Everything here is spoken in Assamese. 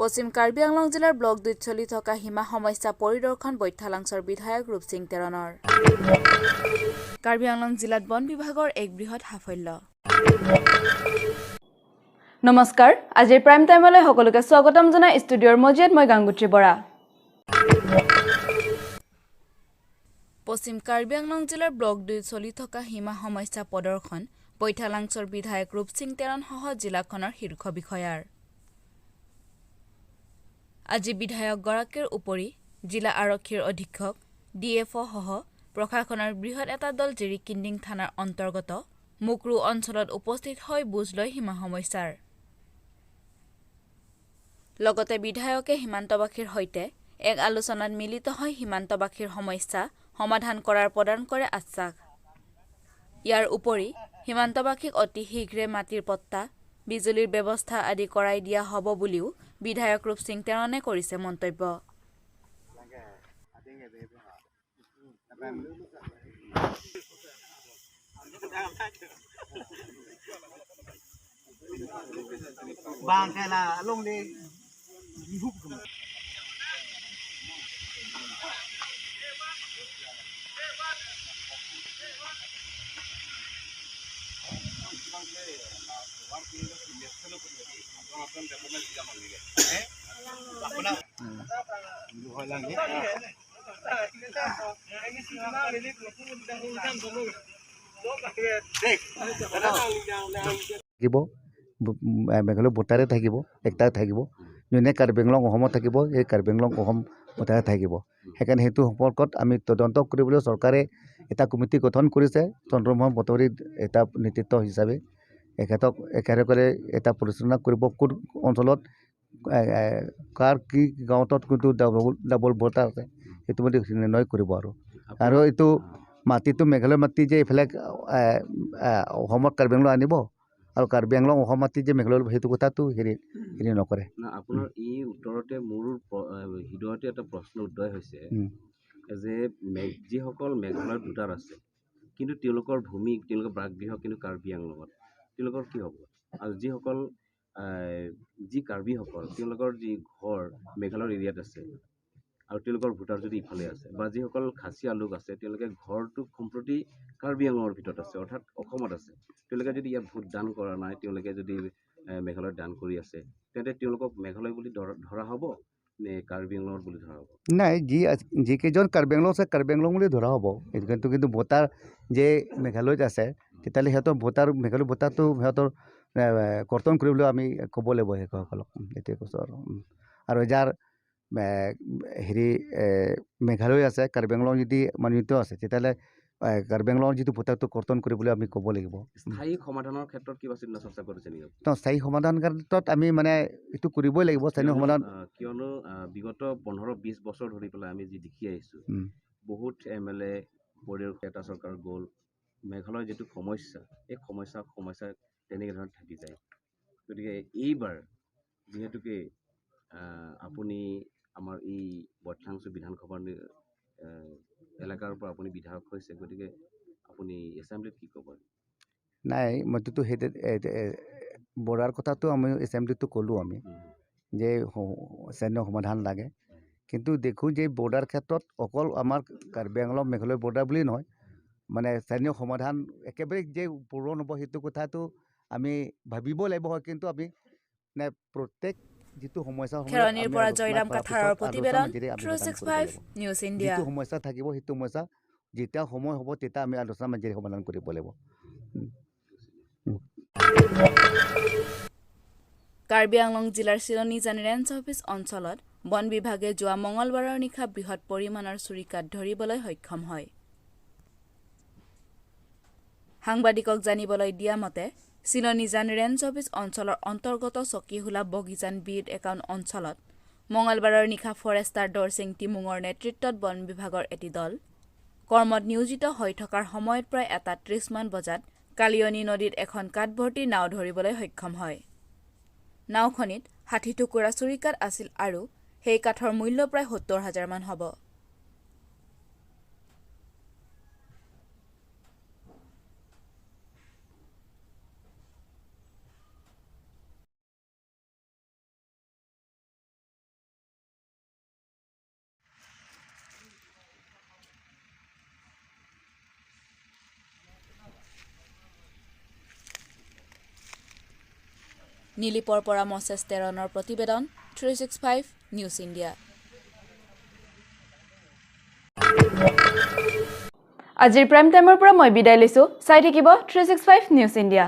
পশ্চিম কাৰ্বি আংলং জিলাৰ ব্লক 2ত চলি থকা সীমা সমস্যা পৰিদৰ্শন বৈঠালাংছৰ বিধায়ক ৰূপসিং তেৰণৰ। কাৰ্বি আংলং জিলাত বন বিভাগৰ এক বৃহৎ সাফল্য। নমস্কাৰ, আজিৰ প্ৰাইম টাইমলৈ সকলোকে স্বাগতম জনাই ষ্টুডিঅ'ৰ মজিয়াত মই গাংগুত্ৰী বৰা। পশ্চিম কাৰ্বি আংলং জিলাৰ ব্লক 2ত চলি থকা সীমা সমস্যা প্ৰদৰ্শন বৈঠালাংছৰ বিধায়ক ৰূপসিং তেৰণ সহ জিলাখনৰ শীৰ্ষ বিষয়াৰ। আজি বিধায়কগৰাকীৰ উপৰি জিলা আৰক্ষীৰ অধীক্ষক DFO সহ প্ৰশাসনৰ বৃহৎ এটা দল জিৰিকিন্দিং থানাৰ অন্তৰ্গত মুকৰু অঞ্চলত উপস্থিত হৈ বুজ লয় সীমা সমস্যাৰ। লগতে বিধায়কে সীমান্তবাসীৰ সৈতে এক আলোচনাত মিলিত হৈ সীমান্তবাসীৰ সমস্যা সমাধান কৰাৰ প্ৰদান কৰে আশ্বাস। ইয়াৰ উপৰি সীমান্তবাসীক অতি শীঘ্ৰে মাটিৰ পট্টা, বিজুলীৰ ব্যৱস্থা আদি কৰাই দিয়া হ'ব বুলিও বিধায়ক ৰূপসিং তেৰণে কৰিছে মন্তব্য। মেঘালয় ভোটাৰে থাকিব, একটা থাকিব। যোনে কাৰ্বি আংলং অসমত থাকিব, এই কাৰ্বি আংলং অসম ভোটাৰে থাকিব। সেইকাৰণে সেইটো সম্পৰ্কত আমি তদন্ত কৰিবলৈ চৰকাৰে এটা কমিটি গঠন কৰিছে। চন্দ্ৰমোহন পাটোৱাৰী এটা নেতৃত্ব হিচাপে এখেতক একেলগে এটা পৰিচালনা কৰিব। কোন অঞ্চলত কাৰ কি গাঁৱত কোনটো ডাবল ভোটাৰ আছে সেইটো মানে নিৰ্ণয় কৰিব আৰু এইটো মাটিটো মেঘালয় মাটি যে এইফালে অসমত কাৰ্বি আংলং আনিব আৰু কাৰ্বি আংলং অসম মাটি যে মেঘালয় সেইটো কথাটো হেৰি নকৰে। আপোনাৰ এই উত্তৰতে মোৰ হৃদয়তে এটা প্ৰশ্ন উদয় হৈছে যে যিসকল মেঘালয়ৰ ভোটাৰ আছে কিন্তু তেওঁলোকৰ ভূমি তেওঁলোকৰ বাসগৃহ কিন্তু কাৰ্বি আংলঙত, তেওঁলোকৰ কি হ'ব? আৰু যিসকল যি কাৰ্বিসকল তেওঁলোকৰ যি ঘৰ মেঘালয়ৰ এৰিয়াত আছে আৰু তেওঁলোকৰ ভোটাৰ যদি ইফালে আছে বা যিসকল খাচীয়া লোক আছে তেওঁলোকে ঘৰটো সম্প্ৰতি কাৰ্বি আংলঙৰ ভিতৰত আছে অৰ্থাৎ অসমত আছে, তেওঁলোকে যদি ইয়াত ভোট দান কৰা নাই, তেওঁলোকে যদি মেঘালয়ত দান কৰি আছে, তেন্তে তেওঁলোকক মেঘালয় বুলি ধৰা হ'ব নে কাৰ্বি আংলঙত বুলি ধৰা হ'ব? নাই, যিকেইজন কাৰ্বি আংলং আছে কাৰ্বি আংলং বুলি ধৰা হ'ব। কিন্তু ভোটাৰ যে মেঘালয়ত আছে তেতিয়াহ'লে সিহঁতৰ মেঘালয় ভোটাৰটো সিহঁতৰ কৰ্তন কৰিবলৈ আমি ক'ব লাগিব সেইসকলক। এইটোৱে কৈছোঁ আৰু যাৰ হেৰি মেঘালয় আছে কাৰ্বি আংলং যদি মানিত আছে তেতিয়াহ'লে কাৰ্বি আংলঙৰ যিটো ভোটাৰটো কৰ্তন কৰিবলৈ আমি ক'ব লাগিব। স্থায়ী সমাধানৰ ক্ষেত্ৰত কিবা চিন্তা চৰ্চা কৰিছে নেকি? স্থায়ী সমাধান ক্ষেত্ৰত আমি মানে এইটো কৰিবই লাগিব স্থানীয় সমাধান। কিয়নো বিগত 15-20 বছৰ ধৰি পেলাই আমি যি দেখি আহিছোঁ বহুত MLA পৰিদৰ্শক এটা চৰকাৰ গ'ল, মেঘালয়ৰ যিটো সমস্যা এই সমস্যা তেনেকৈ ধৰণে থাকি যায়। গতিকে এইবাৰ যিহেতুকে আপুনি আমাৰ এই বৈঠালাংছ বিধানসভাৰ এলেকাৰ পৰা আপুনি বিধায়ক হৈছে, গতিকে আপুনি এছেম্বলিত কি ক'ব? নাই, মইতো সেই বৰ্ডাৰ কথাটো আমি এছেম্বলিতো ক'লোঁ আমি যে স্থানীয় সমাধান লাগে। কিন্তু দেখোঁ যে বৰ্ডাৰ ক্ষেত্ৰত অকল আমাৰ কাৰ্বি আংলং মেঘালয় বৰ্ডাৰ বুলি নহয়, মানে স্থানীয় সমাধান একেবাৰে যে পূৰণ হ'ব সেইটো কথাটো আমি ভাবিব লাগিব হয়। কিন্তু আমি প্ৰত্যেক যিটো সমস্যা খেৰণীৰ পৰা জয়ৰাম কাথাৰৰ প্ৰতিবেদন 365 নিউজ ইণ্ডিয়া। যিটো সমস্যা থাকিব সেইটো সমস্যা যেতিয়া সময় হ'ব তেতিয়া আমি আলোচনাৰ মাজেৰে সমাধান কৰিব লাগিব। কাৰ্বি আংলং জিলাৰ চিলনীজান ৰেঞ্জ অফিচ অঞ্চলত বন বিভাগে যোৱা মঙলবাৰৰ নিশা বৃহৎ পৰিমাণৰ চুৰিকাট ধৰিবলৈ সক্ষম হয়। সাংবাদিকক জানিবলৈ দিয়া মতে চিলনীজান ৰেঞ্জ অফিচ অঞ্চলৰ অন্তৰ্গত চকীহোলা বগিজান বিট একাউণ্ট অঞ্চলত মঙলবাৰৰ নিশা ফৰেষ্টাৰ দৰচিং টিমুঙৰ নেতৃত্বত বন বিভাগৰ এটি দল কৰ্মত নিয়োজিত হৈ থকাৰ সময়ত প্ৰায় 1:30 মান বজাত কালিয়নী নদীত এখন কাঠভৰ্তি নাও ধৰিবলৈ সক্ষম হয়। নাওখনিত 60 টুকুৰা চুৰিকাট আছিল আৰু সেই কাঠৰ মূল্য প্ৰায় 70,000 মান হ'ব। নীলিপৰ পৰা মছেছ তেৰণৰ প্ৰতিবেদন 365 নিউজ ইণ্ডিয়া। আজিৰ প্ৰাইম টাইমৰ পৰা মই বিদায় লৈছো। চাই থাকিব 365 নিউজ ইণ্ডিয়া।